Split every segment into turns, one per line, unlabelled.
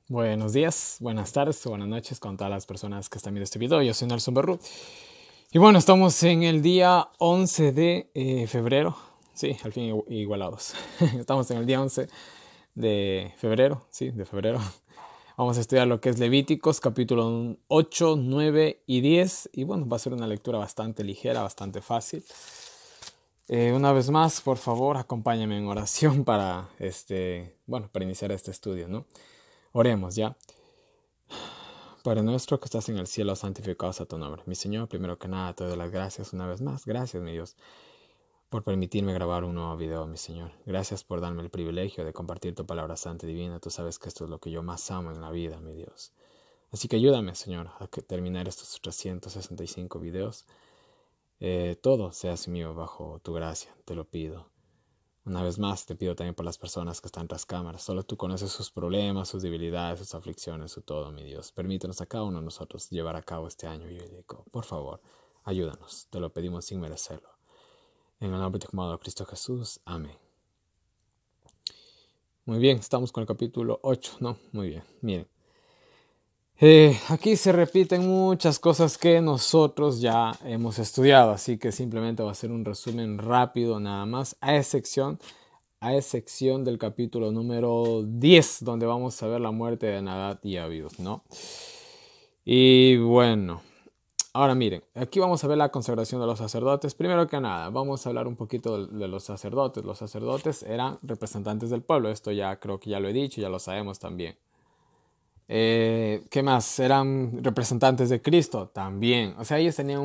Buenos días, buenas tardes o buenas noches con todas las personas que están viendo este video. Yo soy Nelson Berru. Y bueno, estamos en el día 11 de febrero. Sí, al fin igualados. Estamos en el día 11 de febrero. Sí, de febrero. Vamos a estudiar lo que es Levíticos, capítulo 8, 9 y 10. Y bueno, va a ser una lectura bastante ligera, bastante fácil. Una vez más, por favor, acompáñame en oración para iniciar este estudio, ¿no? Oremos ya. Padre nuestro que estás en el cielo, santificado sea tu nombre. Mi Señor, primero que nada, te doy las gracias una vez más. Gracias, mi Dios, por permitirme grabar un nuevo video, mi Señor. Gracias por darme el privilegio de compartir tu palabra santa y divina. Tú sabes que esto es lo que yo más amo en la vida, mi Dios. Así que ayúdame, Señor, a terminar estos 365 videos. Todo seas mío bajo tu gracia, te lo pido. Una vez más te pido también por las personas que están tras cámaras. Solo tú conoces sus problemas, sus debilidades, sus aflicciones, su todo, mi Dios. Permítanos a cada uno de nosotros llevar a cabo este año bíblico. Por favor, ayúdanos. Te lo pedimos sin merecerlo. En el nombre de tu amado Cristo Jesús. Amén. Muy bien, estamos con el capítulo 8, ¿no? Muy bien, miren. Aquí se repiten muchas cosas que nosotros ya hemos estudiado, así que simplemente va a ser un resumen rápido nada más, a excepción del capítulo número 10, donde vamos a ver la muerte de Nadab y Abiú, ¿no? Y bueno, ahora miren, aquí vamos a ver la consagración de los sacerdotes. Primero que nada, vamos a hablar un poquito de los sacerdotes. Los sacerdotes eran representantes del pueblo, esto ya creo que ya lo he dicho, ya lo sabemos también. ¿Qué más? ¿Eran representantes de Cristo? También. O sea, ellos tenían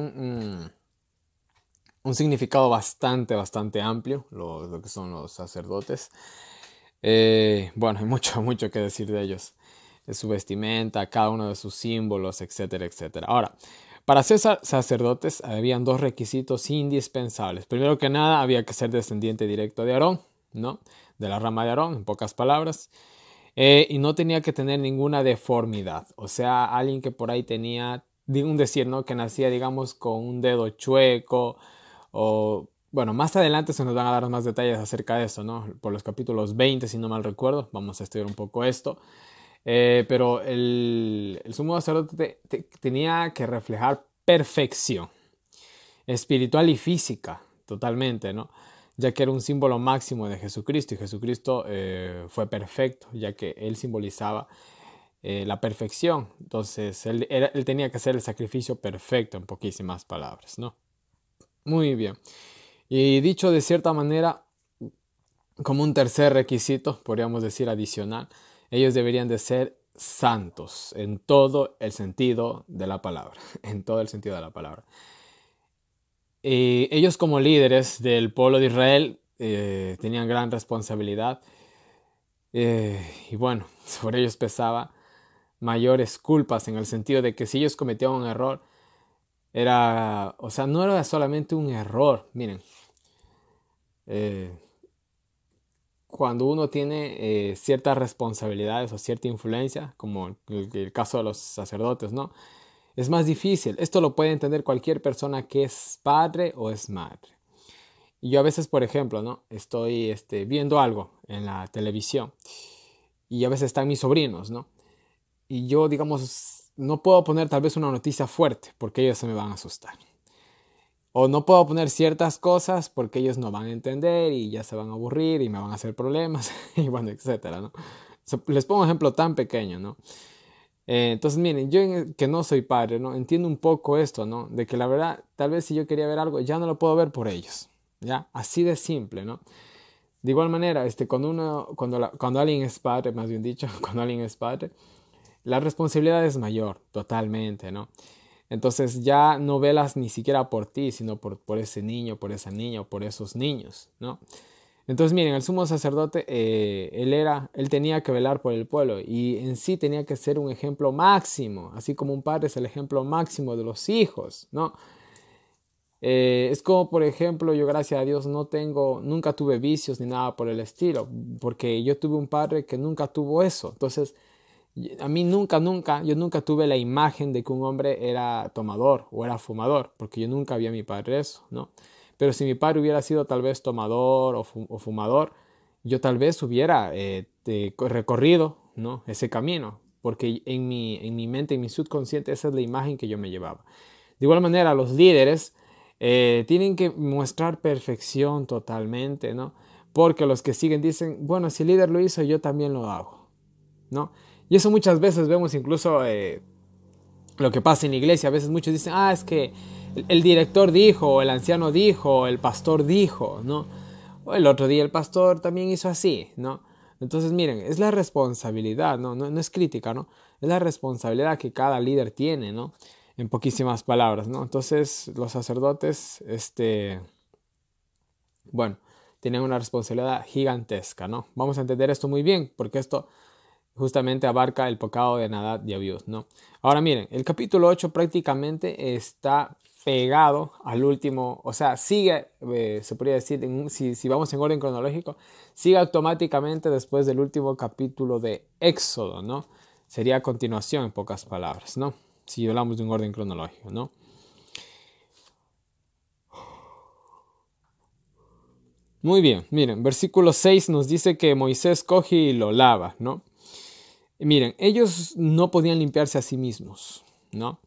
un significado bastante amplio, lo que son los sacerdotes. Bueno, hay mucho que decir de ellos. De su vestimenta, cada uno de sus símbolos, etcétera, etcétera. Ahora, para ser sacerdotes habían dos requisitos indispensables. Primero que nada, había que ser descendiente directo de Aarón, ¿no? De la rama de Aarón, en pocas palabras. Y no tenía que tener ninguna deformidad. O sea, alguien que por ahí tenía, un decir, ¿no? Que nacía, digamos, con un dedo chueco o... Bueno, más adelante se nos van a dar más detalles acerca de eso, ¿no? Por los capítulos 20, si no mal recuerdo, vamos a estudiar un poco esto. Pero el sumo sacerdote tenía que reflejar perfección espiritual y física, totalmente, ¿no? Ya que era un símbolo máximo de Jesucristo y Jesucristo fue perfecto, ya que él simbolizaba la perfección. Entonces, él tenía que hacer el sacrificio perfecto, en poquísimas palabras, ¿no? Muy bien. Y dicho de cierta manera, como un tercer requisito, podríamos decir adicional, ellos deberían de ser santos en todo el sentido de la palabra, en todo el sentido de la palabra. Ellos como líderes del pueblo de Israel tenían gran responsabilidad y bueno, sobre ellos pesaba mayores culpas en el sentido de que si ellos cometían un error, o sea, no era solamente un error, miren, eh, cuando uno tiene ciertas responsabilidades o cierta influencia, como el caso de los sacerdotes, ¿no? Es más difícil. Esto lo puede entender cualquier persona que es padre o es madre. Y yo a veces, por ejemplo, ¿no? Estoy viendo algo en la televisión y a veces están mis sobrinos, ¿no? Y yo, digamos, no puedo poner tal vez una noticia fuerte porque ellos se me van a asustar. O no puedo poner ciertas cosas porque ellos no van a entender y ya se van a aburrir y me van a hacer problemas y bueno, etcétera, ¿no? Les pongo un ejemplo tan pequeño, ¿no? Entonces, miren, yo que no soy padre, ¿no? Entiendo un poco esto, ¿no? De que la verdad, tal vez si yo quería ver algo, ya no lo puedo ver por ellos, ¿ya? Así de simple, ¿no? De igual manera, cuando alguien es padre, más bien dicho, cuando alguien es padre, la responsabilidad es mayor, totalmente, ¿no? Entonces ya no velas ni siquiera por ti, sino por ese niño, por esa niña o por esos niños, ¿no? Entonces miren, el sumo sacerdote, él tenía que velar por el pueblo y en sí tenía que ser un ejemplo máximo, así como un padre es el ejemplo máximo de los hijos, ¿no? Es como, por ejemplo, yo gracias a Dios nunca tuve vicios ni nada por el estilo, porque yo tuve un padre que nunca tuvo eso. Entonces, a mí yo nunca tuve la imagen de que un hombre era tomador o era fumador, porque yo nunca vi a mi padre eso, ¿no? Pero si mi padre hubiera sido tal vez tomador o fumador, yo tal vez hubiera recorrido, ¿no? Ese camino. porque en mi mente, en mi subconsciente, esa es la imagen que yo me llevaba. De igual manera, los líderes tienen que mostrar perfección totalmente, ¿no? Porque los que siguen dicen, bueno, si el líder lo hizo, yo también lo hago, ¿no? Y eso muchas veces vemos incluso lo que pasa en la iglesia. A veces muchos dicen, es que el director dijo, o el anciano dijo, o el pastor dijo, ¿no? O el otro día el pastor también hizo así, ¿no? Entonces, miren, es la responsabilidad, ¿no? No es crítica, ¿no? Es la responsabilidad que cada líder tiene, ¿no? En poquísimas palabras, ¿no? Entonces, los sacerdotes, bueno, tienen una responsabilidad gigantesca, ¿no? Vamos a entender esto muy bien, porque esto justamente abarca el pecado de Nadab y Abiú, ¿no? Ahora miren, el capítulo 8 prácticamente está pegado al último, o sea, sigue, se podría decir, si vamos en orden cronológico, sigue automáticamente después del último capítulo de Éxodo, ¿no? Sería a continuación, en pocas palabras, ¿no? Si hablamos de un orden cronológico, ¿no? Muy bien, miren, versículo 6 nos dice que Moisés coge y lo lava, ¿no? Miren, ellos no podían limpiarse a sí mismos, ¿no?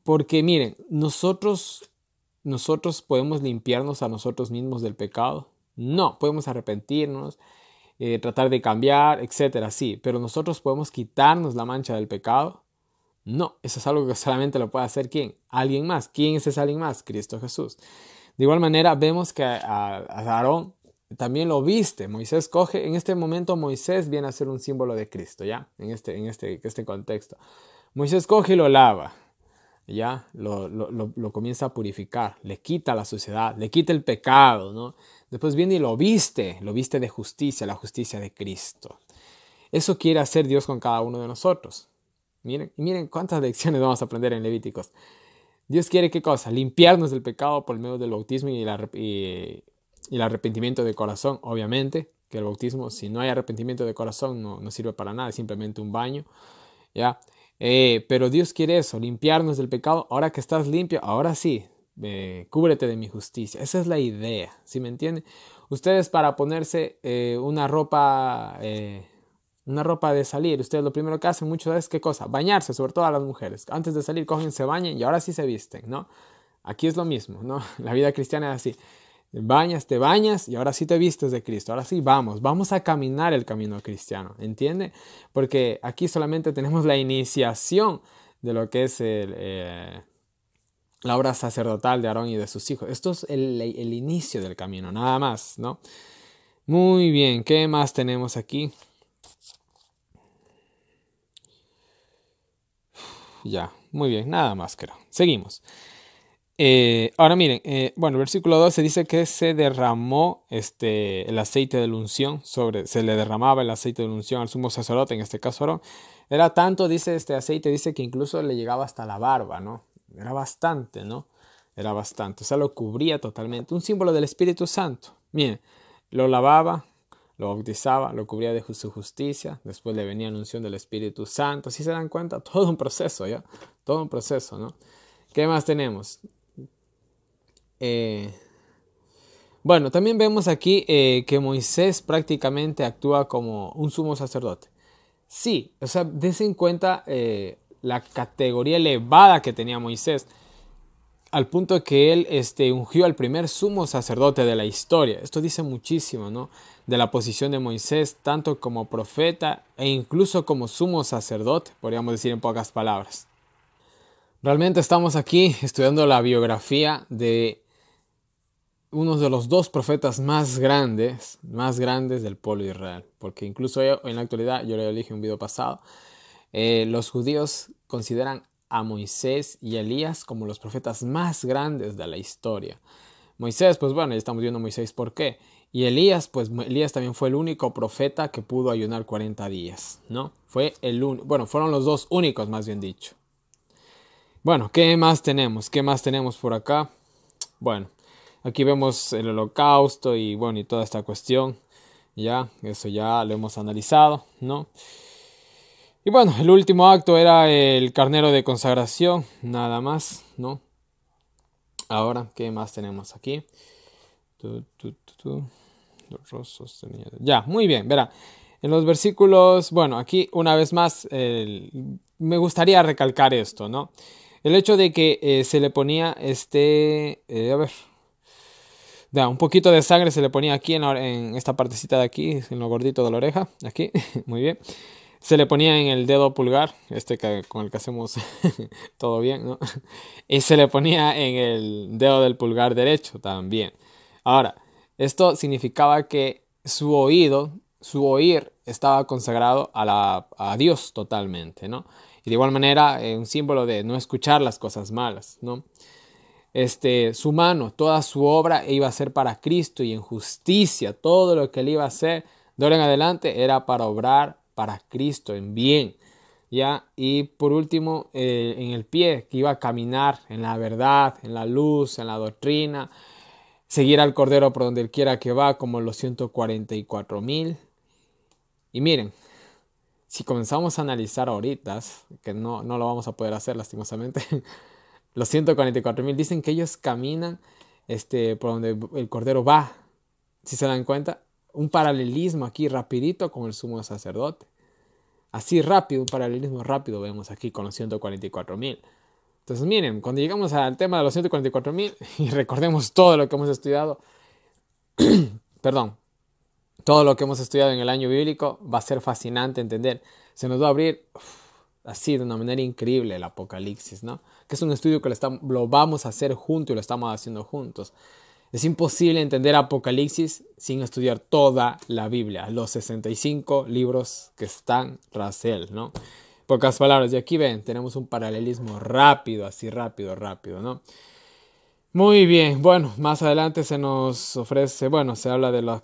Porque miren, nosotros podemos limpiarnos a nosotros mismos del pecado. No, podemos arrepentirnos, tratar de cambiar, etcétera, sí, pero nosotros podemos quitarnos la mancha del pecado. No, eso es algo que solamente lo puede hacer ¿quién? Alguien más. ¿Quién es ese alguien más? Cristo Jesús. De igual manera, vemos que a Aarón también lo viste. Moisés coge, en este momento Moisés viene a ser un símbolo de Cristo, ¿ya? En este contexto. Moisés coge y lo lava, ¿ya? Lo comienza a purificar, le quita la suciedad, le quita el pecado, ¿no? Después viene y lo viste de justicia, la justicia de Cristo. Eso quiere hacer Dios con cada uno de nosotros. Miren cuántas lecciones vamos a aprender en Levíticos. Dios quiere ¿qué cosa? Limpiarnos del pecado por medio del bautismo y el arrepentimiento de corazón, obviamente, que el bautismo, si no hay arrepentimiento de corazón, no sirve para nada, es simplemente un baño, ¿ya? Pero Dios quiere eso, limpiarnos del pecado. Ahora que estás limpio, ahora sí, cúbrete de mi justicia. Esa es la idea, ¿sí me entienden? Ustedes para ponerse una ropa de salir, ustedes lo primero que hacen muchas veces, ¿qué cosa? Bañarse, sobre todo a las mujeres. Antes de salir, cogen, se bañan y ahora sí se visten, ¿no? Aquí es lo mismo, ¿no? La vida cristiana es así. Te bañas y ahora sí te vistes de Cristo. Ahora sí vamos a caminar el camino cristiano, ¿entiende? Porque aquí solamente tenemos la iniciación de lo que es la obra sacerdotal de Aarón y de sus hijos. Esto es el inicio del camino, nada más, ¿no? Muy bien, ¿qué más tenemos aquí? Ya, muy bien, nada más creo. Seguimos. Ahora miren, bueno, el versículo 12 dice que se derramó el aceite de la unción se le derramaba el aceite de la unción al sumo sacerdote, en este caso Aarón. Era tanto, dice este aceite, dice que incluso le llegaba hasta la barba, ¿no? Era bastante, ¿no? Era bastante, o sea, lo cubría totalmente. Un símbolo del Espíritu Santo. Miren, lo lavaba, lo bautizaba, lo cubría de su justicia, después le venía la unción del Espíritu Santo. Si se dan cuenta, todo un proceso, ¿ya? Todo un proceso, ¿no? ¿Qué más tenemos? Bueno, también vemos aquí que Moisés prácticamente actúa como un sumo sacerdote. Sí, o sea, dense en cuenta la categoría elevada que tenía Moisés, al punto que él ungió al primer sumo sacerdote de la historia. Esto dice muchísimo, ¿no? De la posición de Moisés, tanto como profeta e incluso como sumo sacerdote, podríamos decir en pocas palabras. Realmente estamos aquí estudiando la biografía de uno de los dos profetas más grandes del pueblo de Israel. Porque incluso en la actualidad, yo le dije en un video pasado, los judíos consideran a Moisés y Elías como los profetas más grandes de la historia. Moisés, pues bueno, ya estamos viendo a Moisés por qué. Y Elías, pues Elías también fue el único profeta que pudo ayunar 40 días, ¿no? Fueron los dos únicos, más bien dicho. Bueno, ¿qué más tenemos? ¿Qué más tenemos por acá? Bueno, aquí vemos el holocausto y bueno, y toda esta cuestión. Ya, eso ya lo hemos analizado, ¿no? Y bueno, el último acto era el carnero de consagración, nada más, ¿no? Ahora, ¿qué más tenemos aquí? Los rostros ya, muy bien, verá. En los versículos, bueno, aquí una vez más me gustaría recalcar esto, ¿no? El hecho de que se le ponía un poquito de sangre se le ponía aquí en esta partecita de aquí, en lo gordito de la oreja, aquí, muy bien. Se le ponía en el dedo pulgar, con el que hacemos todo bien, ¿no? Y se le ponía en el dedo del pulgar derecho también. Ahora, esto significaba que su oír estaba consagrado a Dios totalmente, ¿no? Y de igual manera, un símbolo de no escuchar las cosas malas, ¿no? Su mano, toda su obra iba a ser para Cristo y en justicia, todo lo que él iba a hacer de ahora en adelante era para obrar para Cristo en bien, ¿ya? Y por último, en el pie, que iba a caminar en la verdad, en la luz, en la doctrina, seguir al Cordero por donde él quiera que va, como los 144,000. Y miren, si comenzamos a analizar ahorita, que no lo vamos a poder hacer lastimosamente, los 144,000 dicen que ellos caminan por donde el Cordero va. Si se dan cuenta, un paralelismo aquí rapidito con el sumo sacerdote. Así rápido, un paralelismo rápido vemos aquí con los 144,000. Entonces miren, cuando llegamos al tema de los 144,000 y recordemos todo lo que hemos estudiado, perdón, todo lo que hemos estudiado en el año bíblico, va a ser fascinante entender. Se nos va a abrir así de una manera increíble el Apocalipsis, ¿no? Que es un estudio que lo vamos a hacer juntos y lo estamos haciendo juntos. Es imposible entender Apocalipsis sin estudiar toda la Biblia, los 65 libros que están tras él, ¿no? Pocas palabras, y aquí ven, tenemos un paralelismo rápido, así rápido, ¿no? Muy bien, bueno, más adelante se nos ofrece, bueno, se habla de la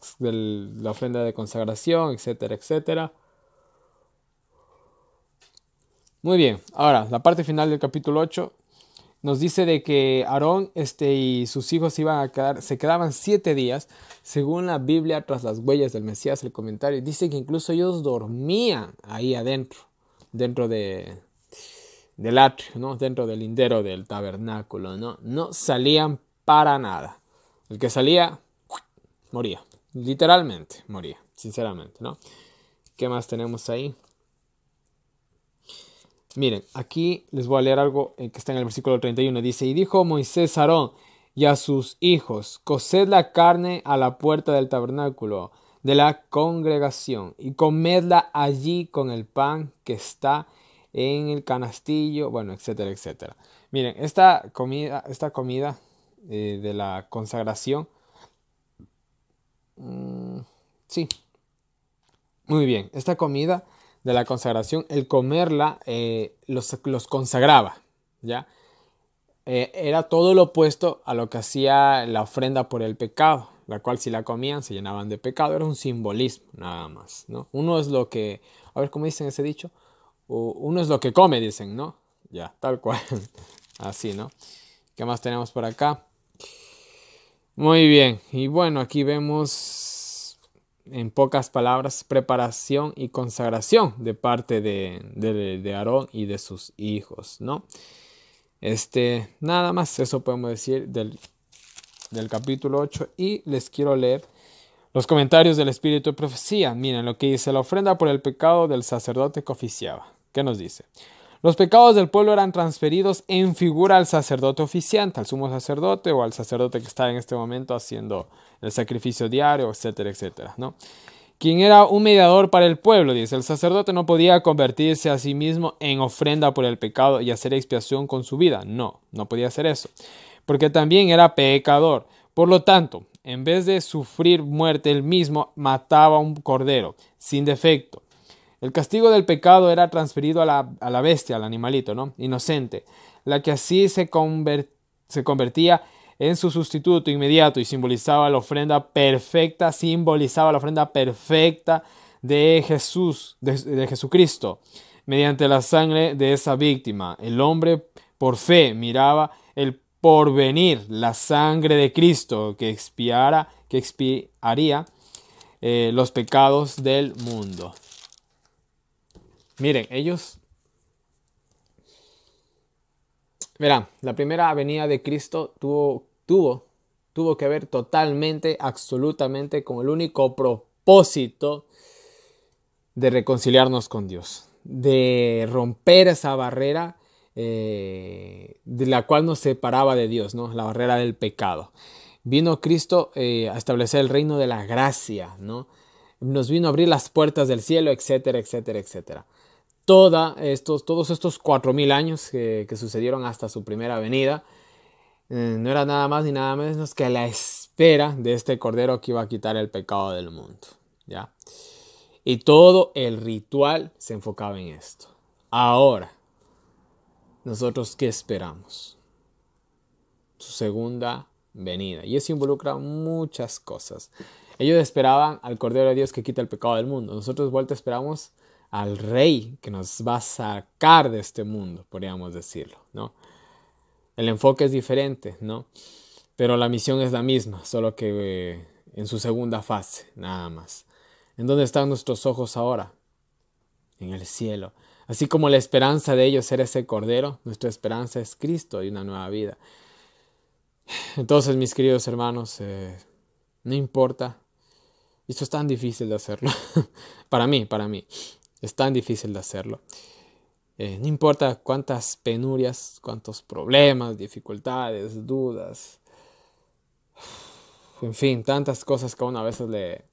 ofrenda de consagración, etcétera, etcétera. Muy bien, ahora, la parte final del capítulo 8 nos dice de que Aarón y sus hijos se quedaban 7 días, según la Biblia, tras las huellas del Mesías, el comentario. Dice que incluso ellos dormían ahí adentro, dentro del atrio, ¿no? Dentro del lindero del tabernáculo, ¿no? No salían para nada. El que salía, moría. Literalmente moría, sinceramente, ¿no? ¿Qué más tenemos ahí? Miren, aquí les voy a leer algo que está en el versículo 31. Dice, y dijo Moisés a Aarón y a sus hijos, coced la carne a la puerta del tabernáculo de la congregación y comedla allí con el pan que está en el canastillo, bueno, etcétera, etcétera. Miren, esta comida de la consagración, sí, muy bien, esta comida de la consagración, el comerla los consagraba, ¿ya? Era todo lo opuesto a lo que hacía la ofrenda por el pecado, la cual si la comían se llenaban de pecado, era un simbolismo nada más, ¿no? Uno es lo que, a ver cómo dicen ese dicho, uno es lo que come, dicen, ¿no? Ya, tal cual, así, ¿no? ¿Qué más tenemos por acá? Muy bien, y bueno, aquí vemos en pocas palabras preparación y consagración de parte de Aarón y de sus hijos, ¿no? Nada más eso podemos decir del capítulo 8 y les quiero leer los comentarios del Espíritu de Profecía. Miren lo que dice: la ofrenda por el pecado del sacerdote que oficiaba. ¿Qué nos dice? Los pecados del pueblo eran transferidos en figura al sacerdote oficiante, al sumo sacerdote o al sacerdote que está en este momento haciendo el sacrificio diario, etcétera, etcétera, ¿no? Quien era un mediador para el pueblo, dice, el sacerdote no podía convertirse a sí mismo en ofrenda por el pecado y hacer expiación con su vida. No podía hacer eso, porque también era pecador. Por lo tanto, en vez de sufrir muerte él mismo, mataba un cordero, sin defecto. El castigo del pecado era transferido a la bestia, al animalito, ¿no? Inocente, la que así se convertía en su sustituto inmediato y simbolizaba la ofrenda perfecta de Jesús, de Jesucristo, mediante la sangre de esa víctima. El hombre por fe miraba el porvenir, la sangre de Cristo que expiaría los pecados del mundo. Miren, verán, la primera venida de Cristo tuvo que ver totalmente, absolutamente con el único propósito de reconciliarnos con Dios, de romper esa barrera de la cual nos separaba de Dios, ¿no? La barrera del pecado. Vino Cristo a establecer el reino de la gracia, ¿no? Nos vino a abrir las puertas del cielo, etcétera, etcétera, etcétera. Todos estos 4000 años que sucedieron hasta su primera venida, no era nada más ni nada menos que la espera de este Cordero que iba a quitar el pecado del mundo, ¿ya? Y todo el ritual se enfocaba en esto. Ahora, ¿nosotros qué esperamos? Su segunda venida. Y eso involucra muchas cosas. Ellos esperaban al Cordero de Dios que quita el pecado del mundo. Nosotros de vuelta esperamos al Rey que nos va a sacar de este mundo, podríamos decirlo, ¿no? El enfoque es diferente, ¿no? Pero la misión es la misma, solo que en su segunda fase, nada más. ¿En dónde están nuestros ojos ahora? En el cielo. Así como la esperanza de ellos era ese Cordero, nuestra esperanza es Cristo y una nueva vida. Entonces, mis queridos hermanos, no importa. Esto es tan difícil de hacerlo. para mí. Es tan difícil de hacerlo. No importa cuántas penurias, cuántos problemas, dificultades, dudas. En fin, tantas cosas que a uno a veces le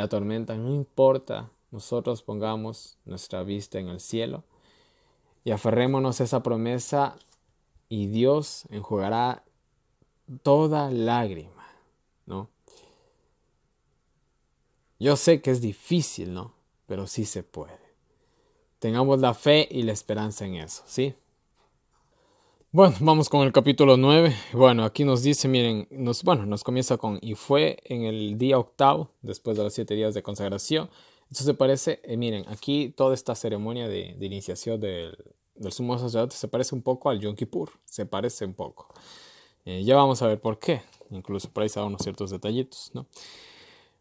atormentan. No importa. Nosotros pongamos nuestra vista en el cielo y aferrémonos a esa promesa y Dios enjugará toda lágrima, ¿no? Yo sé que es difícil, ¿no? Pero sí se puede. Tengamos la fe y la esperanza en eso, ¿sí? Bueno, vamos con el capítulo 9. Bueno, aquí nos dice, miren, nos comienza con, y fue en el día octavo, después de los 7 días de consagración. Esto se parece, miren, aquí toda esta ceremonia de iniciación del sumo sacerdote se parece un poco al Yom Kippur, se parece un poco. Ya vamos a ver por qué, incluso por ahí se dan unos ciertos detallitos, ¿no?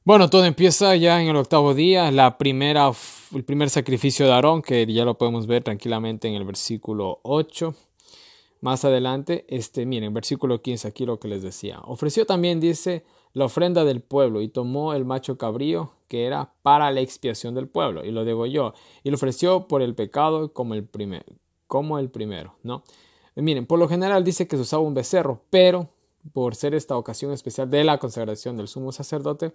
Bueno, todo empieza ya en el octavo día, el primer sacrificio de Aarón, que ya lo podemos ver tranquilamente en el versículo 8. Más adelante, miren, versículo 15, aquí lo que les decía. Ofreció también, dice, la ofrenda del pueblo y tomó el macho cabrío que era para la expiación del pueblo y lo degolló y lo ofreció por el pecado como el primero, ¿no? Miren, por lo general dice que se usaba un becerro, pero por ser esta ocasión especial de la consagración del sumo sacerdote,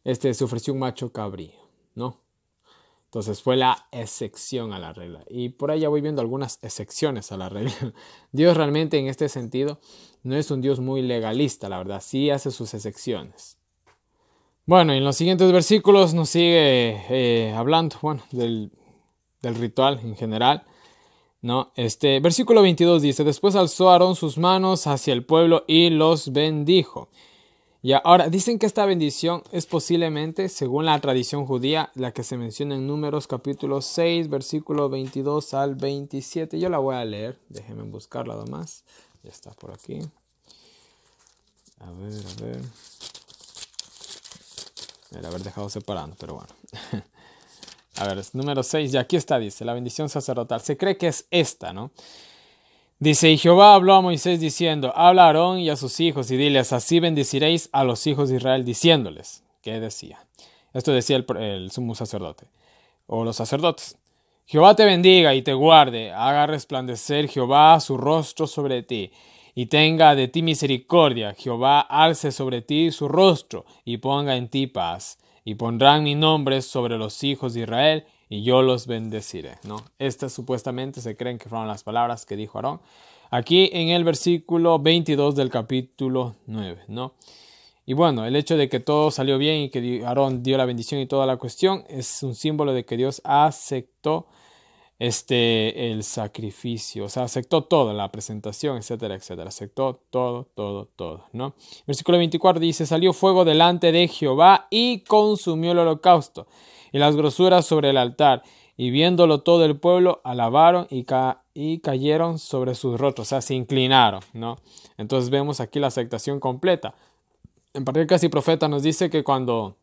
se ofreció un macho cabrío, ¿no? Entonces fue la excepción a la regla. Y por ahí ya voy viendo algunas excepciones a la regla. Dios realmente en este sentido no es un Dios muy legalista, la verdad. Sí hace sus excepciones. Bueno, en los siguientes versículos nos sigue hablando, bueno, del ritual en general, ¿no? Versículo 22 dice, después alzó Aarón sus manos hacia el pueblo y los bendijo. Y ahora dicen que esta bendición es posiblemente, según la tradición judía, la que se menciona en Números capítulo 6, versículo 22 al 27. Yo la voy a leer, déjenme buscarla además. Ya está por aquí. A ver. El haber dejado separando, pero bueno. A ver, es número 6, y aquí está, dice, la bendición sacerdotal. Se cree que es esta, ¿no? Dice, y Jehová habló a Moisés diciendo, habla a Aarón y a sus hijos y diles, así bendeciréis a los hijos de Israel, diciéndoles. ¿Qué decía? Esto decía el sumo sacerdote, o los sacerdotes. Jehová te bendiga y te guarde, haga resplandecer Jehová su rostro sobre ti, y tenga de ti misericordia. Jehová alce sobre ti su rostro, y ponga en ti paz. Y pondrán mi nombre sobre los hijos de Israel, y yo los bendeciré, ¿no? Estas supuestamente se creen que fueron las palabras que dijo Aarón. Aquí en el versículo 22 del capítulo 9, ¿no? Y bueno, el hecho de que todo salió bien y que Aarón dio la bendición y toda la cuestión es un símbolo de que Dios aceptó el sacrificio, o sea, aceptó toda la presentación, etcétera, etcétera, aceptó todo, ¿no? Versículo 24 dice, salió fuego delante de Jehová y consumió el holocausto y las grosuras sobre el altar, y viéndolo todo el pueblo, alabaron y cayeron sobre sus rostros, o sea, se inclinaron, ¿no? Entonces vemos aquí la aceptación completa. En Patriarcas y Profetas nos dice que cuando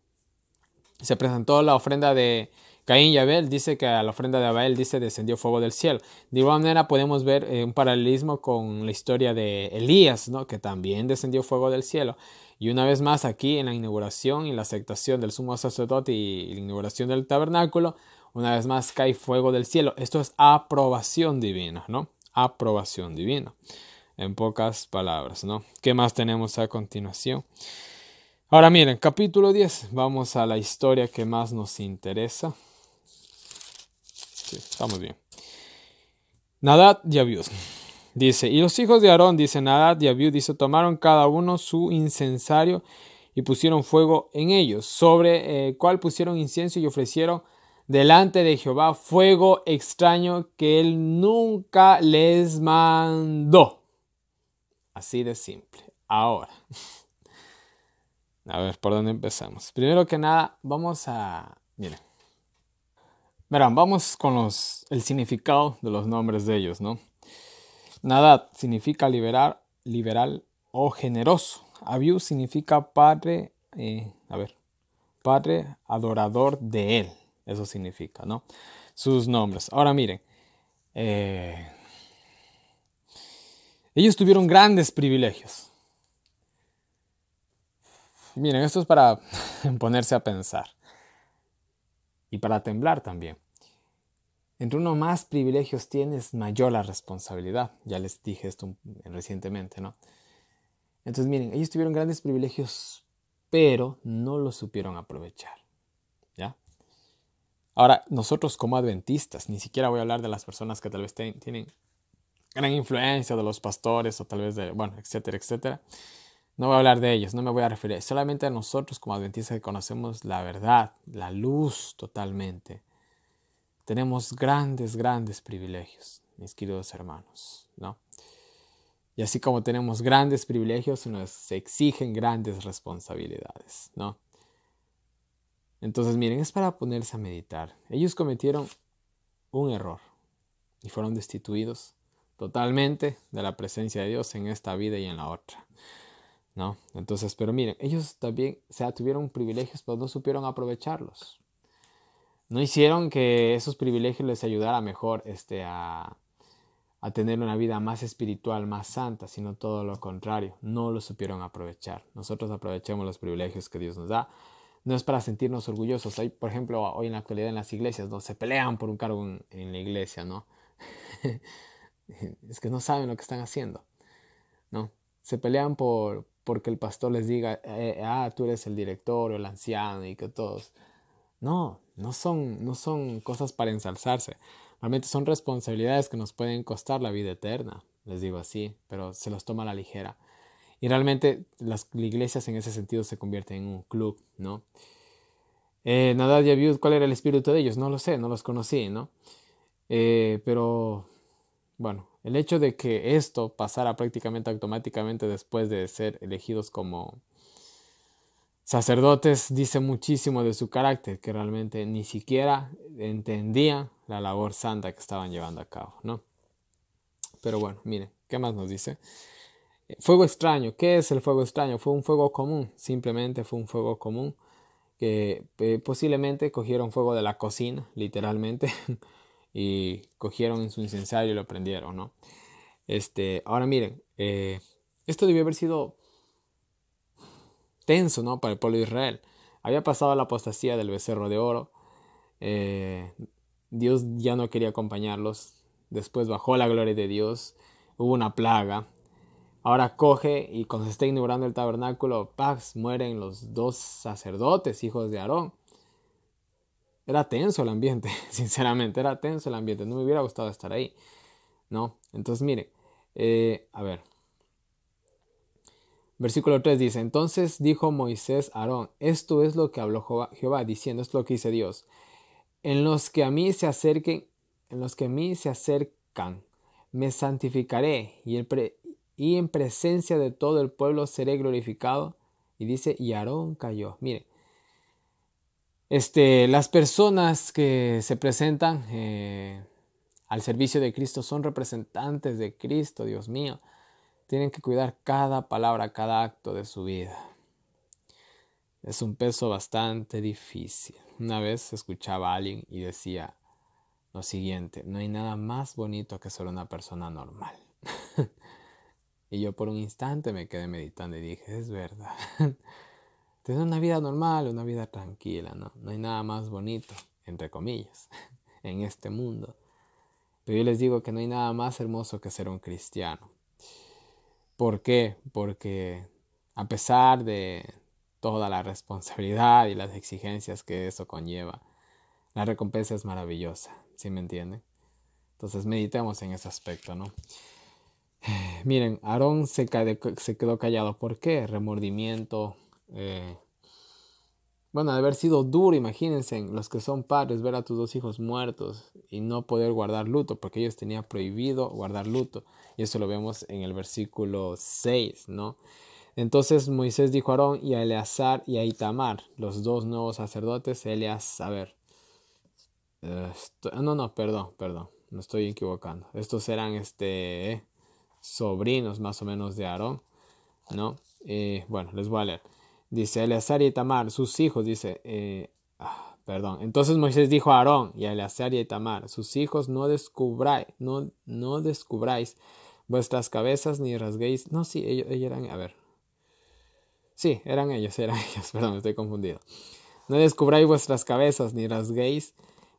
se presentó la ofrenda de Caín y Abel, dice que a la ofrenda de Abel, dice, descendió fuego del cielo. De igual manera podemos ver un paralelismo con la historia de Elías, ¿no? Que también descendió fuego del cielo. Y una vez más aquí en la inauguración y la aceptación del sumo sacerdote y la inauguración del tabernáculo, una vez más cae fuego del cielo. Esto es aprobación divina, ¿no? Aprobación divina. En pocas palabras, ¿no? ¿Qué más tenemos a continuación? Ahora miren, capítulo 10. Vamos a la historia que más nos interesa. Sí, estamos bien. Nadab y Abiú. Dice, y los hijos de Aarón, dice Nadab y Abiú, dice, tomaron cada uno su incensario y pusieron fuego en ellos, sobre el cual pusieron incienso y ofrecieron delante de Jehová fuego extraño que él nunca les mandó. Así de simple. Ahora, a ver, ¿por dónde empezamos? Primero que nada, vamos a... Miren. Verán, vamos con el significado de los nombres de ellos, ¿no? Nadab significa liberal o generoso. Abiú significa padre, padre adorador de él. Eso significa, ¿no? Sus nombres. Ahora miren, ellos tuvieron grandes privilegios. Miren, esto es para ponerse a pensar y para temblar también. Entre uno más privilegios tienes, mayor la responsabilidad. Ya les dije esto recientemente, ¿no? Entonces, miren, ellos tuvieron grandes privilegios, pero no los supieron aprovechar, ¿ya? Ahora, nosotros como adventistas, ni siquiera voy a hablar de las personas que tal vez tienen gran influencia, de los pastores o tal vez de, bueno, etcétera, etcétera. No voy a hablar de ellos, no me voy a referir solamente a nosotros como adventistas que conocemos la verdad, la luz totalmente. Tenemos grandes privilegios, mis queridos hermanos, ¿no? Y así como tenemos grandes privilegios, nos exigen grandes responsabilidades, ¿no? Entonces, miren, es para ponerse a meditar. Ellos cometieron un error y fueron destituidos totalmente de la presencia de Dios en esta vida y en la otra, ¿no? Entonces, pero miren, ellos también, o sea, tuvieron privilegios, pero no supieron aprovecharlos. No hicieron que esos privilegios les ayudara mejor a tener una vida más espiritual, más santa, sino todo lo contrario. No lo supieron aprovechar. Nosotros aprovechemos los privilegios que Dios nos da. No es para sentirnos orgullosos. Hay, por ejemplo, hoy en la actualidad en las iglesias, ¿no? Se pelean por un cargo en la iglesia, ¿no? Es que no saben lo que están haciendo, ¿no? Se pelean porque el pastor les diga, tú eres el director o el anciano y que todos... No son cosas para ensalzarse. Realmente son responsabilidades que nos pueden costar la vida eterna, les digo así, pero se los toma a la ligera. Y realmente las iglesias en ese sentido se convierten en un club, ¿no? Nadab y Abiú, ¿cuál era el espíritu de ellos? No lo sé, no los conocí, ¿no? Pero bueno, el hecho de que esto pasara prácticamente automáticamente después de ser elegidos como sacerdotes dice muchísimo de su carácter, que realmente ni siquiera entendían la labor santa que estaban llevando a cabo, ¿no? Pero bueno, miren, ¿qué más nos dice? Fuego extraño. ¿Qué es el fuego extraño? Fue un fuego común, simplemente fue un fuego común que posiblemente cogieron fuego de la cocina, literalmente, y cogieron en su incensario y lo prendieron, ¿no? Ahora miren, esto debió haber sido tenso, ¿no? Para el pueblo de Israel. Había pasado la apostasía del becerro de oro. Dios ya no quería acompañarlos. Después bajó la gloria de Dios. Hubo una plaga. Ahora coge y cuando se está inaugurando el tabernáculo, ¡pax! Mueren los dos sacerdotes, hijos de Aarón. Era tenso el ambiente, sinceramente, era tenso el ambiente. No me hubiera gustado estar ahí, ¿no? Entonces, mire, a ver. Versículo 3 dice, entonces dijo Moisés a Aarón, esto es lo que habló Jehová, diciendo, esto es lo que dice Dios. En los que a mí se acerquen, en los que a mí se acercan, me santificaré y en presencia de todo el pueblo seré glorificado. Y dice, y Aarón cayó. Miren, las personas que se presentan al servicio de Cristo son representantes de Cristo, Dios mío. Tienen que cuidar cada palabra, cada acto de su vida. Es un peso bastante difícil. Una vez escuchaba a alguien y decía lo siguiente, no hay nada más bonito que ser una persona normal. Y yo por un instante me quedé meditando y dije, es verdad. Tener una vida normal, una vida tranquila, ¿no? No hay nada más bonito, entre comillas, en este mundo. Pero yo les digo que no hay nada más hermoso que ser un cristiano. ¿Por qué? Porque a pesar de toda la responsabilidad y las exigencias que eso conlleva, la recompensa es maravillosa, ¿sí me entienden? Entonces meditemos en ese aspecto, ¿no? Miren, Aarón se quedó callado. ¿Por qué? Remordimiento. Bueno, de haber sido duro, imagínense, los que son padres, ver a tus dos hijos muertos y no poder guardar luto, porque ellos tenían prohibido guardar luto. Y eso lo vemos en el versículo 6, ¿no? Entonces Moisés dijo a Aarón y a Eleazar y a Itamar, los dos nuevos sacerdotes. A ver, perdón, me estoy equivocando. Estos eran sobrinos más o menos de Aarón, ¿no? Bueno, les voy a leer. Dice Eleazar y Itamar, sus hijos, dice, perdón. Entonces Moisés dijo a Aarón y a Eleazar y a Itamar, sus hijos, no descubráis vuestras cabezas ni rasguéis. No, sí, ellos eran, a ver. Sí, eran ellos, perdón, estoy confundido. No descubráis vuestras cabezas ni rasguéis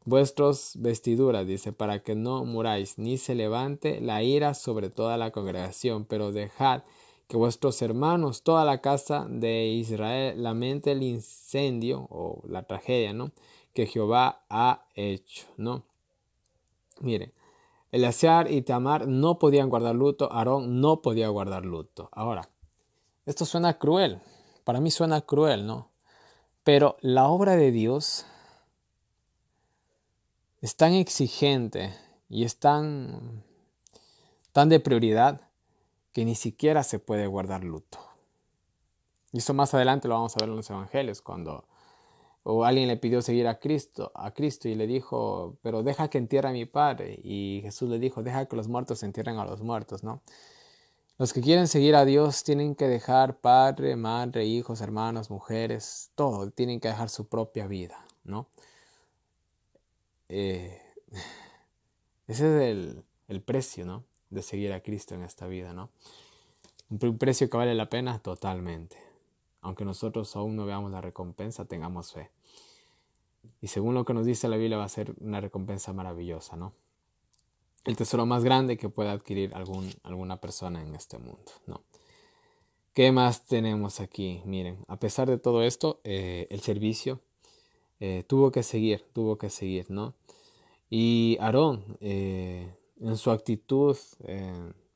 vuestras vestiduras, dice, para que no muráis, ni se levante la ira sobre toda la congregación, pero dejad que vuestros hermanos, toda la casa de Israel, lamente el incendio o la tragedia, ¿no? Que Jehová ha hecho, ¿no? Miren, Eleazar y Tamar no podían guardar luto, Aarón no podía guardar luto. Ahora, esto suena cruel, para mí suena cruel, ¿no? Pero la obra de Dios es tan exigente y es tan de prioridad que ni siquiera se puede guardar luto. Y eso más adelante lo vamos a ver en los evangelios, cuando alguien le pidió seguir a Cristo y le dijo, pero deja que entierre a mi padre. Y Jesús le dijo, deja que los muertos entierren a los muertos, ¿no? Los que quieren seguir a Dios tienen que dejar padre, madre, hijos, hermanos, mujeres, todo, tienen que dejar su propia vida, ¿no? Ese es el precio, ¿no? De seguir a Cristo en esta vida, ¿no? Un precio que vale la pena totalmente. Aunque nosotros aún no veamos la recompensa, tengamos fe. Y según lo que nos dice la Biblia, va a ser una recompensa maravillosa, ¿no? El tesoro más grande que pueda adquirir alguna persona en este mundo, ¿no? ¿Qué más tenemos aquí? Miren, a pesar de todo esto, el servicio tuvo que seguir, ¿no? Y Aarón, en su actitud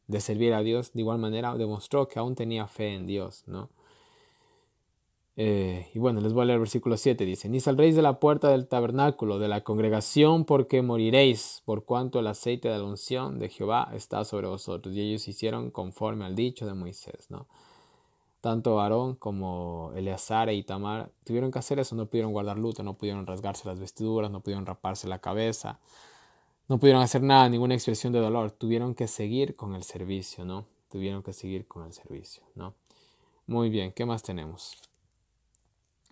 de servir a Dios, de igual manera demostró que aún tenía fe en Dios, ¿no? Y bueno, les voy a leer el versículo 7, dice, ni saldréis de la puerta del tabernáculo de la congregación porque moriréis, por cuanto el aceite de la unción de Jehová está sobre vosotros. Y ellos hicieron conforme al dicho de Moisés, ¿no? Tanto Aarón como Eleazar e Itamar tuvieron que hacer eso, no pudieron guardar luto, no pudieron rasgarse las vestiduras, no pudieron raparse la cabeza, no pudieron hacer nada, ninguna expresión de dolor, tuvieron que seguir con el servicio, ¿no? Tuvieron que seguir con el servicio, ¿no? Muy bien, ¿qué más tenemos?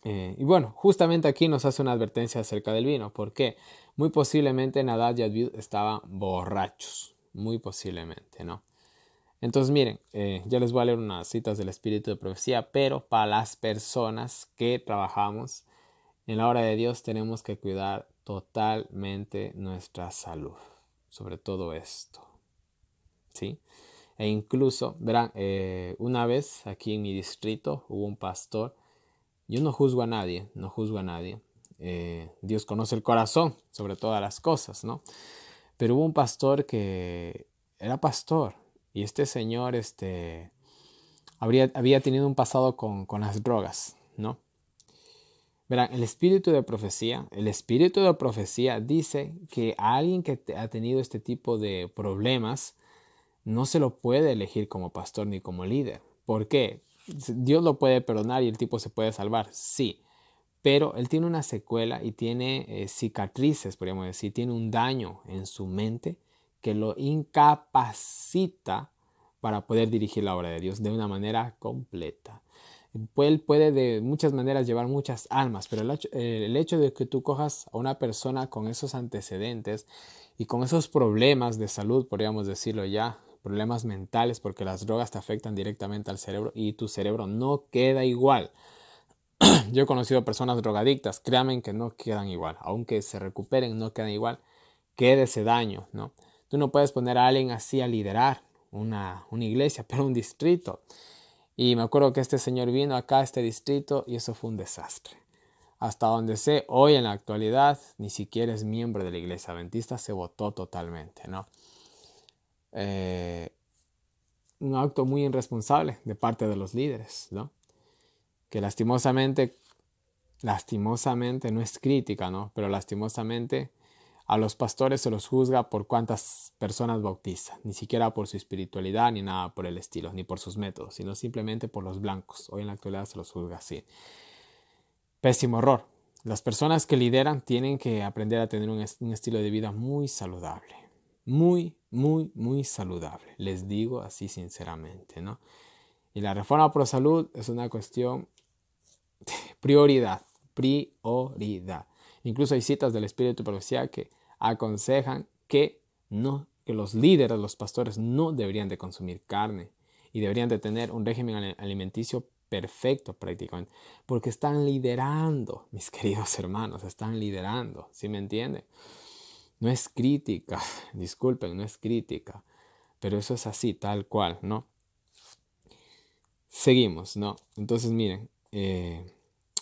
Y bueno, justamente aquí nos hace una advertencia acerca del vino. ¿Por qué? Muy posiblemente Nadab y Abiud estaban borrachos. Muy posiblemente, ¿no? Entonces miren, ya les voy a leer unas citas del Espíritu de Profecía, pero para las personas que trabajamos en la obra de Dios tenemos que cuidar totalmente nuestra salud. Sobre todo esto, ¿sí? E incluso, verán, una vez aquí en mi distrito hubo un pastor. Yo no juzgo a nadie, no juzgo a nadie. Dios conoce el corazón sobre todas las cosas, ¿no? Pero hubo un pastor que era pastor y este señor había tenido un pasado con las drogas, ¿no? Verán, el espíritu de profecía dice que a alguien que ha tenido este tipo de problemas no se lo puede elegir como pastor ni como líder. ¿Por qué? Dios lo puede perdonar y el tipo se puede salvar, sí, pero él tiene una secuela y tiene cicatrices, podríamos decir, tiene un daño en su mente que lo incapacita para poder dirigir la obra de Dios de una manera completa. Él puede de muchas maneras llevar muchas almas, pero el hecho de que tú cojas a una persona con esos antecedentes y con esos problemas de salud, podríamos decirlo ya, problemas mentales, porque las drogas te afectan directamente al cerebro y tu cerebro no queda igual. Yo he conocido personas drogadictas, créanme que no quedan igual, aunque se recuperen no quedan igual, queda ese daño, ¿no? Tú no puedes poner a alguien así a liderar una iglesia, pero un distrito. Y me acuerdo que este señor vino acá a este distrito y eso fue un desastre. Hasta donde sé, hoy en la actualidad, ni siquiera es miembro de la iglesia adventista, se votó totalmente, ¿no? Un acto muy irresponsable de parte de los líderes, ¿no? Que lastimosamente no es crítica, ¿no? Pero lastimosamente a los pastores se los juzga por cuántas personas bautizan, ni siquiera por su espiritualidad ni nada por el estilo, ni por sus métodos, sino simplemente por los blancos. Hoy en la actualidad se los juzga así. Pésimo error. Las personas que lideran tienen que aprender a tener un estilo de vida muy saludable. Muy, muy, muy saludable. Les digo así sinceramente, ¿no? Y la reforma pro salud es una cuestión de prioridad. Incluso hay citas del Espíritu de Profecía que aconsejan que los líderes, los pastores, no deberían de consumir carne y deberían de tener un régimen alimenticio perfecto prácticamente, porque están liderando, mis queridos hermanos, están liderando, ¿sí me entienden? No es crítica, disculpen, no es crítica, pero eso es así, tal cual, ¿no? Seguimos, ¿no? Entonces, miren,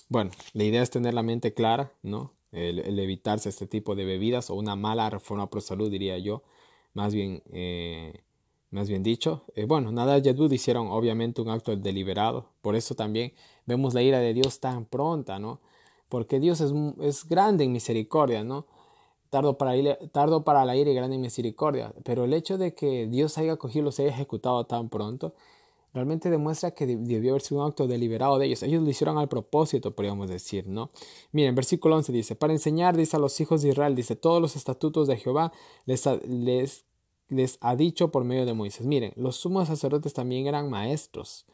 bueno, la idea es tener la mente clara, ¿no? El evitarse este tipo de bebidas o una mala reforma pro salud, diría yo, más bien dicho. Bueno, Nadab y Abiú hicieron obviamente un acto deliberado, por eso también vemos la ira de Dios tan pronta, ¿no? Porque Dios es grande en misericordia, ¿no? Tardo para la ira y grande en misericordia, pero el hecho de que Dios haya cogido, los haya ejecutado tan pronto, realmente demuestra que debió haber sido un acto deliberado de ellos. Ellos lo hicieron al propósito, podríamos decir, ¿no? Miren, versículo 11 dice, para enseñar, dice a los hijos de Israel, dice, todos los estatutos de Jehová les ha dicho por medio de Moisés. Miren, los sumos sacerdotes también eran maestros.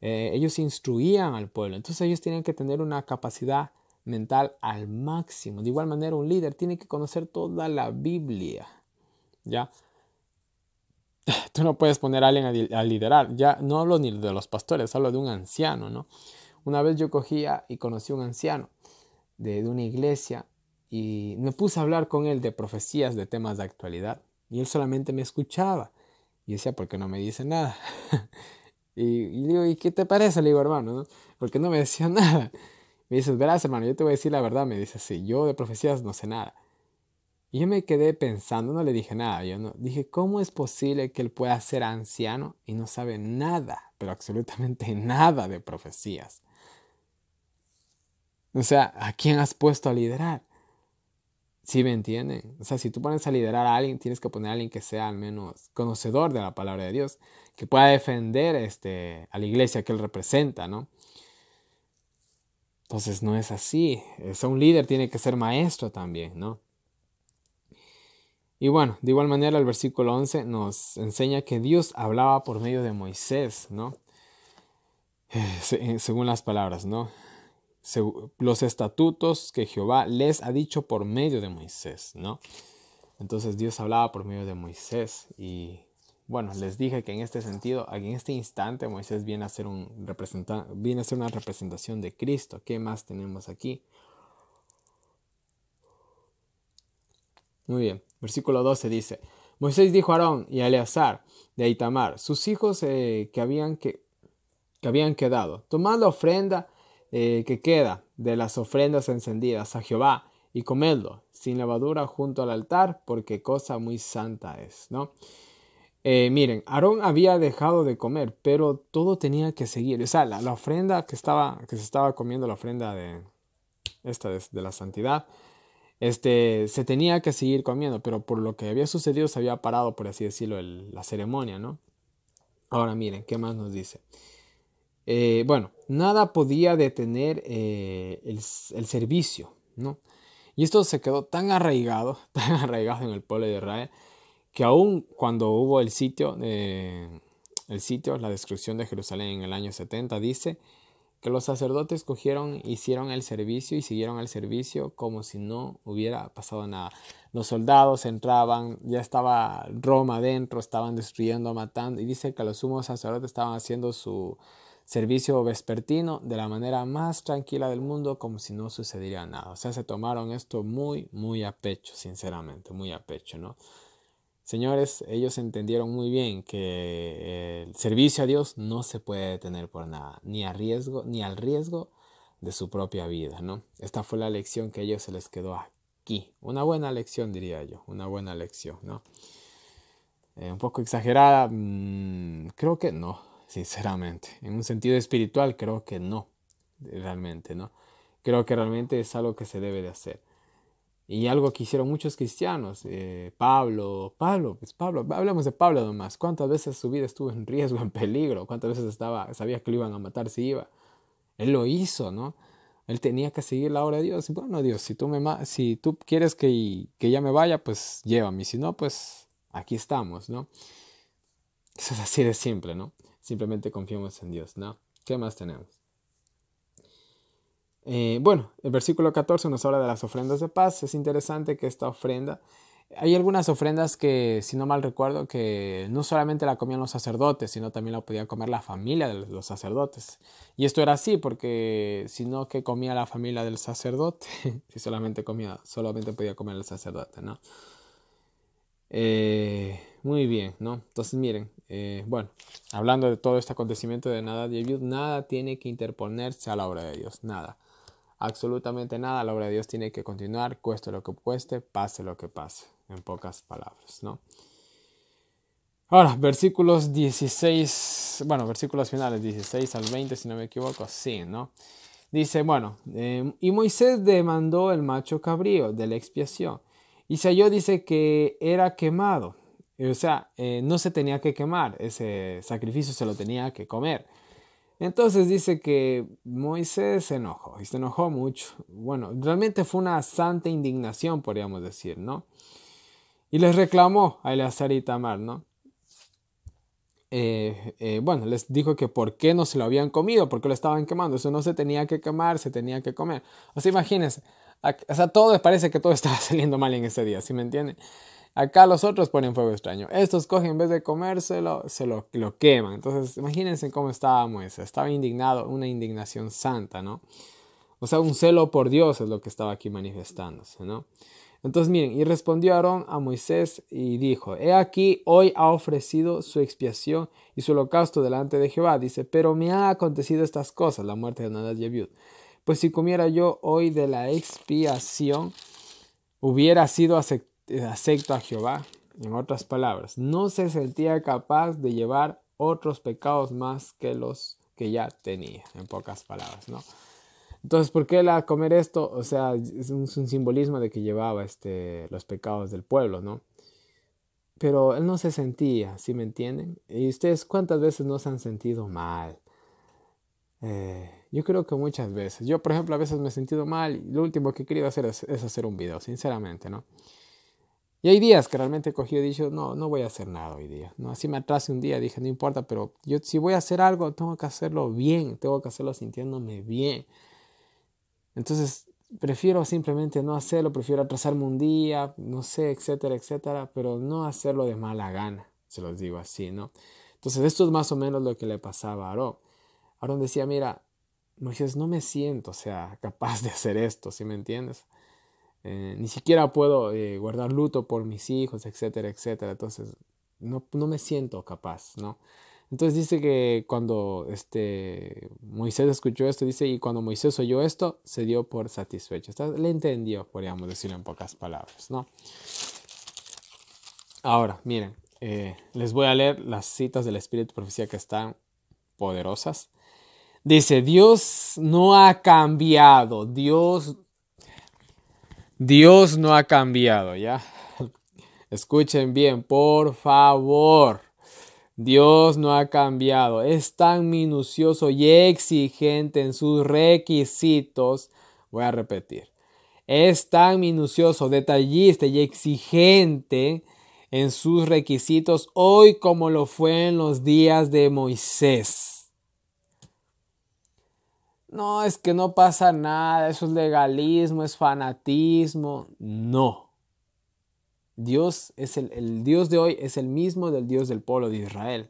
Ellos instruían al pueblo. Entonces ellos tienen que tener una capacidad mental al máximo. De igual manera, un líder tiene que conocer toda la Biblia, ¿ya? Tú no puedes poner a alguien a liderar. Ya no hablo ni de los pastores, hablo de un anciano, ¿no? Una vez yo cogía y conocí a un anciano de una iglesia y me puse a hablar con él de profecías, de temas de actualidad. Y él solamente me escuchaba. Y decía, ¿por qué no me dice nada? Y digo, ¿y qué te parece? Le digo, hermano, ¿no? Porque no me decía nada. Me dices, verás, hermano, yo te voy a decir la verdad. Me dice, sí, yo de profecías no sé nada. Y yo me quedé pensando, no le dije nada. Yo no dije, ¿cómo es posible que él pueda ser anciano y no sabe nada, pero absolutamente nada de profecías? O sea, ¿a quién has puesto a liderar? ¿Sí me entienden? O sea, si tú pones a liderar a alguien, tienes que poner a alguien que sea al menos conocedor de la palabra de Dios, que pueda defender a la iglesia que él representa, ¿no? Entonces no es así. Un líder tiene que ser maestro también, ¿no? Y bueno, de igual manera el versículo 11 nos enseña que Dios hablaba por medio de Moisés, ¿no? Según las palabras, ¿no? Los estatutos que Jehová les ha dicho por medio de Moisés, ¿no? Entonces Dios hablaba por medio de Moisés y bueno, les dije que en este sentido, en este instante Moisés viene a ser una representación de Cristo. ¿Qué más tenemos aquí? Muy bien, versículo 12 dice, Moisés dijo a Aarón y a Eleazar de Itamar, sus hijos que habían quedado, tomad la ofrenda que queda de las ofrendas encendidas a Jehová y comedlo sin levadura junto al altar, porque cosa muy santa es, ¿no? Miren, Aarón había dejado de comer, pero todo tenía que seguir. O sea, la ofrenda que se estaba comiendo, la ofrenda de la santidad, se tenía que seguir comiendo, pero por lo que había sucedido se había parado, por así decirlo, la ceremonia, ¿no? Ahora miren, ¿qué más nos dice? Bueno, nada podía detener el servicio, ¿no? Y esto se quedó tan arraigado en el pueblo de Israel, que aún cuando hubo el sitio, la destrucción de Jerusalén en el año 70, dice que los sacerdotes hicieron el servicio y siguieron el servicio como si no hubiera pasado nada. Los soldados entraban, ya estaba Roma adentro, estaban destruyendo, matando, y dice que los sumos sacerdotes estaban haciendo su servicio vespertino de la manera más tranquila del mundo, como si no sucediera nada. O sea, se tomaron esto muy, muy a pecho, sinceramente, muy a pecho, ¿no? Señores, ellos entendieron muy bien que el servicio a Dios no se puede detener por nada, ni al riesgo de su propia vida, ¿no? Esta fue la lección que a ellos se les quedó aquí. Una buena lección, diría yo, una buena lección, ¿no? Un poco exagerada, creo que no, sinceramente. En un sentido espiritual, creo que no, realmente, ¿no? Creo que realmente es algo que se debe de hacer. Y algo que hicieron muchos cristianos, Pablo, hablemos de Pablo nomás. ¿Cuántas veces su vida estuvo en riesgo, en peligro? ¿Cuántas veces sabía que lo iban a matar si iba? Él lo hizo, ¿no? Él tenía que seguir la obra de Dios. Y bueno, Dios, si tú quieres que ya me vaya, pues llévame. Si no, pues aquí estamos, ¿no? Eso es así de simple, ¿no? Simplemente confiemos en Dios, ¿no? ¿Qué más tenemos? Bueno, el versículo 14 nos habla de las ofrendas de paz. Es interesante que esta ofrenda, hay algunas ofrendas que, si no mal recuerdo, que no solamente la comían los sacerdotes, sino también la podía comer la familia de los sacerdotes. Y esto era así porque si no, que comía la familia del sacerdote, si solamente podía comer el sacerdote, ¿no? Muy bien, ¿no? Entonces miren, bueno, hablando de todo este acontecimiento de Nadab y Abiud, nada tiene que interponerse a la obra de Dios, nada. Absolutamente nada, la obra de Dios tiene que continuar, cueste lo que cueste, pase lo que pase, en pocas palabras, ¿no? Ahora, versículos 16, bueno, versículos finales, 16 al 20, si no me equivoco, sí, ¿no? Dice, bueno, y Moisés demandó el macho cabrío de la expiación, y se halló, dice, que era quemado, o sea, no se tenía que quemar, ese sacrificio se lo tenía que comer. Entonces dice que Moisés se enojó y se enojó mucho. Bueno, realmente fue una santa indignación, podríamos decir, ¿no? Y les reclamó a Eleazar y Tamar, ¿no? Bueno, les dijo que por qué no se lo habían comido, por qué lo estaban quemando. Eso no se tenía que quemar, se tenía que comer. O sea, imagínense, o sea, parece que todo estaba saliendo mal en ese día, ¿sí me entienden? Acá los otros ponen fuego extraño. Estos cogen, en vez de comérselo, lo queman. Entonces, imagínense cómo estaba Moisés. Estaba indignado, una indignación santa, ¿no? O sea, un celo por Dios es lo que estaba aquí manifestándose, ¿no? Entonces, miren, y respondió Aarón a Moisés y dijo, he aquí, hoy ha ofrecido su expiación y su holocausto delante de Jehová. Dice, pero me han acontecido estas cosas, la muerte de Nadab y Abiud. Pues si comiera yo hoy de la expiación, hubiera sido acepto a Jehová. En otras palabras, no se sentía capaz de llevar otros pecados más que los que ya tenía, en pocas palabras, ¿no? Entonces, ¿por qué comer esto? O sea, es un simbolismo de que llevaba los pecados del pueblo, ¿no? Pero él no se sentía, ¿sí me entienden? ¿Y ustedes cuántas veces no se han sentido mal? Yo creo que muchas veces. Yo, por ejemplo, a veces me he sentido mal y lo último que he querido hacer es hacer un video, sinceramente, ¿no? Y hay días que realmente he cogido y he dicho, no, no voy a hacer nada hoy día, ¿no? Así me atrasé un día, dije, no importa, pero yo si voy a hacer algo, tengo que hacerlo bien, tengo que hacerlo sintiéndome bien. Entonces, prefiero simplemente no hacerlo, prefiero atrasarme un día, no sé, etcétera, etcétera, pero no hacerlo de mala gana, se los digo así, ¿no? Entonces, esto es más o menos lo que le pasaba a Aarón. Aarón decía, mira, Moisés, no me siento, o sea, capaz de hacer esto, ¿sí me entiendes? Ni siquiera puedo guardar luto por mis hijos, etcétera, etcétera. Entonces, no me siento capaz, ¿no? Entonces dice que cuando Moisés escuchó esto, dice, y cuando Moisés oyó esto, se dio por satisfecho. Le entendió, podríamos decirlo en pocas palabras, ¿no? Ahora, miren, les voy a leer las citas del Espíritu de Profecía que están poderosas. Dice, Dios no ha cambiado, Dios no ha cambiado, ¿ya? Escuchen bien, por favor. Dios no ha cambiado. Es tan minucioso y exigente en sus requisitos. Voy a repetir. Es tan minucioso, detallista y exigente en sus requisitos hoy como lo fue en los días de Moisés. no, es que no pasa nada, eso es legalismo, es fanatismo. No. Dios es el Dios de hoy es el mismo del Dios del pueblo de Israel.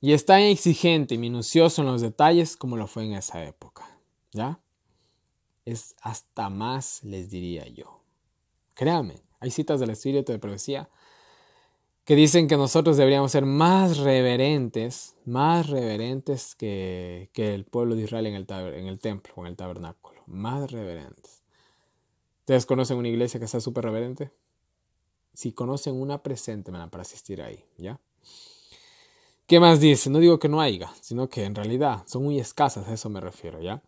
Y es tan exigente y minucioso en los detalles como lo fue en esa época. ¿Ya? Es hasta más, les diría yo. Créanme, hay citas del Espíritu de Profecía que dicen que nosotros deberíamos ser más reverentes que el pueblo de Israel en el templo o en el tabernáculo. Más reverentes. ¿Ustedes conocen una iglesia que sea súper reverente? Si conocen una, preséntemela para asistir ahí, ¿ya? ¿Qué más dice? No digo que no haya, sino que en realidad son muy escasas, a eso me refiero, ¿ya?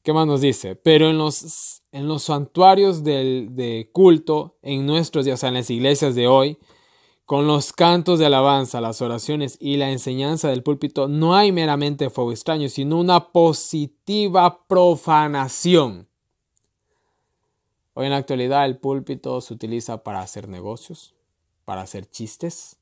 ¿Qué más nos dice? Pero en los santuarios de culto, en nuestros días, o sea, en las iglesias de hoy, con los cantos de alabanza, las oraciones y la enseñanza del púlpito, no hay meramente fuego extraño, sino una positiva profanación. Hoy en la actualidad el púlpito se utiliza para hacer negocios, para hacer chistes.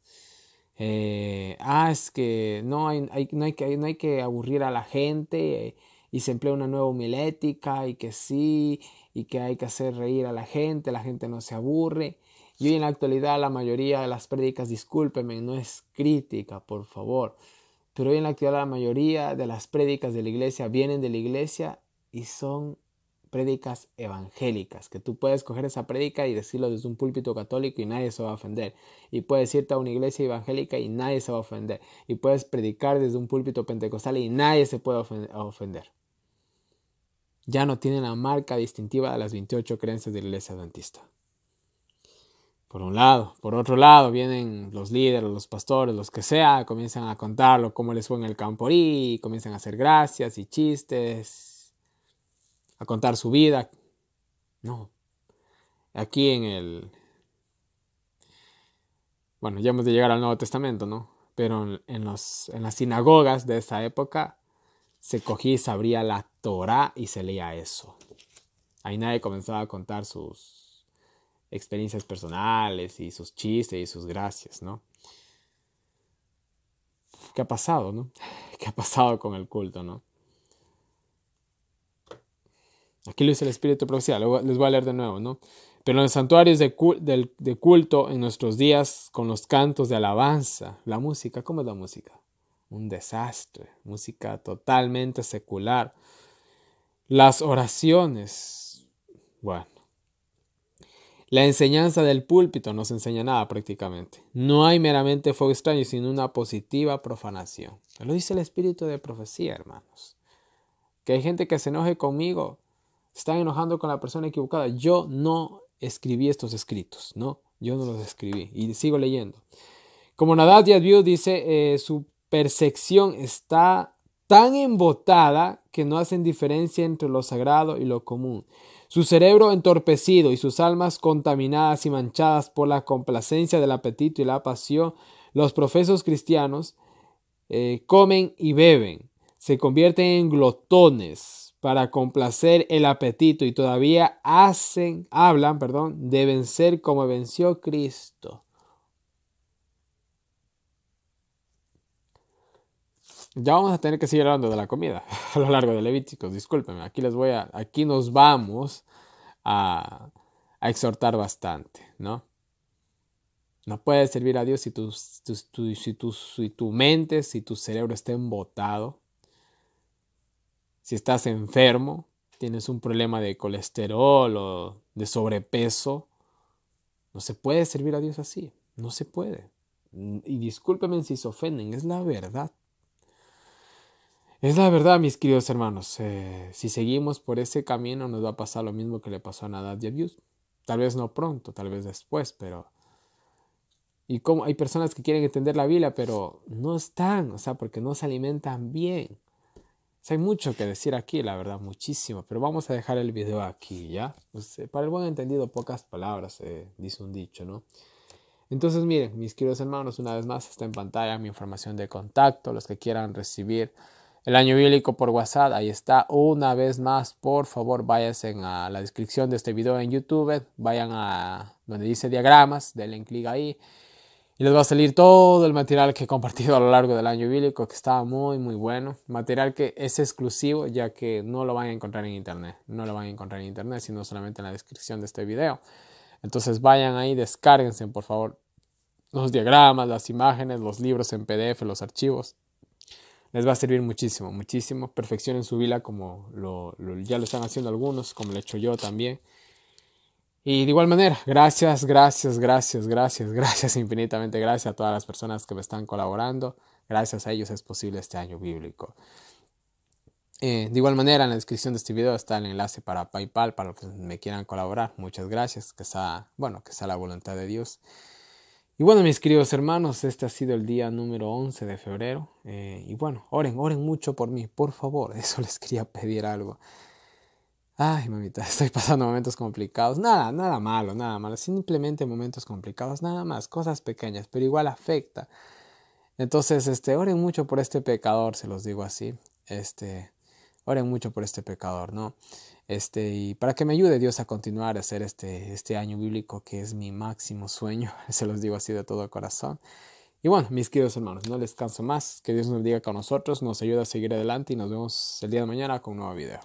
Es que no hay que aburrir a la gente y se emplea una nueva homilética y que sí, y que hay que hacer reír a la gente no se aburre. Y hoy en la actualidad la mayoría de las prédicas, discúlpenme, no es crítica, por favor, pero hoy en la actualidad la mayoría de las prédicas de la iglesia vienen de la iglesia y son prédicas evangélicas, que tú puedes coger esa prédica y decirlo desde un púlpito católico y nadie se va a ofender, y puedes irte a una iglesia evangélica y nadie se va a ofender, y puedes predicar desde un púlpito pentecostal y nadie se puede ofender. Ya no tienen la marca distintiva de las 28 creencias de la iglesia adventista. Por un lado. Por otro lado, vienen los líderes, los pastores, los que sea, comienzan a contarlo cómo les fue en el camporí, comienzan a hacer gracias y chistes, a contar su vida. No. Aquí bueno, ya hemos de llegar al Nuevo Testamento, ¿no? Pero en las sinagogas de esa época se cogía y se abría la Torá y se leía eso. Ahí nadie comenzaba a contar sus experiencias personales y sus chistes y sus gracias, ¿no? ¿Qué ha pasado, no? ¿Qué ha pasado con el culto, no? Aquí lo dice el Espíritu de Profecía, les voy a leer de nuevo, ¿no? Pero en los santuarios de culto en nuestros días, con los cantos de alabanza, la música, ¿cómo es la música? Un desastre, música totalmente secular. Las oraciones, bueno. La enseñanza del púlpito no se enseña nada prácticamente. No hay meramente fuego extraño, sino una positiva profanación. Lo dice el Espíritu de Profecía, hermanos. Que hay gente que se enoje conmigo, se están enojando con la persona equivocada. Yo no escribí estos escritos, ¿no? Yo no los escribí y sigo leyendo. Como Nadab y Abiú dice, su percepción está tan embotada que no hacen diferencia entre lo sagrado y lo común. Su cerebro entorpecido y sus almas contaminadas y manchadas por la complacencia del apetito y la pasión, los profesos cristianos comen y beben, se convierten en glotones para complacer el apetito y todavía hablan, de vencer como venció Cristo. Ya vamos a tener que seguir hablando de la comida a lo largo de Levíticos, discúlpenme, aquí nos vamos a exhortar bastante, ¿no? No puedes servir a Dios si tu mente, si tu cerebro está embotado, si estás enfermo, tienes un problema de colesterol o de sobrepeso. No se puede servir a Dios así, no se puede. Y discúlpenme si se ofenden, es la verdad. Es la verdad, mis queridos hermanos. Si seguimos por ese camino nos va a pasar lo mismo que le pasó a Nadab y Abiú. Tal vez no pronto, tal vez después, pero... Y como hay personas que quieren entender la Biblia, pero no están, o sea, porque no se alimentan bien. O sea, hay mucho que decir aquí, la verdad, muchísimo, pero vamos a dejar el video aquí, ¿ya? Pues, para el buen entendido, pocas palabras, dice un dicho, ¿no? Entonces, miren, mis queridos hermanos, una vez más está en pantalla mi información de contacto, los que quieran recibir el año bíblico por WhatsApp, ahí está. Una vez más, por favor, váyanse a la descripción de este video en YouTube, vayan a donde dice diagramas, denle clic ahí. Y les va a salir todo el material que he compartido a lo largo del año bíblico, que está muy, muy bueno. Material que es exclusivo, ya que no lo van a encontrar en internet. No lo van a encontrar en internet, sino solamente en la descripción de este video. Entonces vayan ahí, descárguense, por favor, los diagramas, las imágenes, los libros en PDF, los archivos. Les va a servir muchísimo, muchísimo. Perfeccionen su vida como ya lo están haciendo algunos, como lo he hecho yo también. Y de igual manera, gracias infinitamente, gracias a todas las personas que me están colaborando. Gracias a ellos es posible este año bíblico. De igual manera, en la descripción de este video está el enlace para PayPal, para los que me quieran colaborar. Muchas gracias, que sea la voluntad de Dios. Y bueno, mis queridos hermanos, este ha sido el día número 11 de febrero. Y bueno, oren mucho por mí, por favor. Eso les quería pedir algo. Ay, mamita, estoy pasando momentos complicados. Nada malo. Simplemente momentos complicados, nada más, cosas pequeñas, pero igual afecta. Entonces, oren mucho por este pecador, se los digo así. Oren mucho por este pecador, ¿no? Y para que me ayude Dios a continuar a hacer este año bíblico que es mi máximo sueño, se los digo así de todo corazón. Y bueno, mis queridos hermanos, no les canso más, que Dios nos diga con nosotros, nos ayude a seguir adelante y nos vemos el día de mañana con un nuevo video.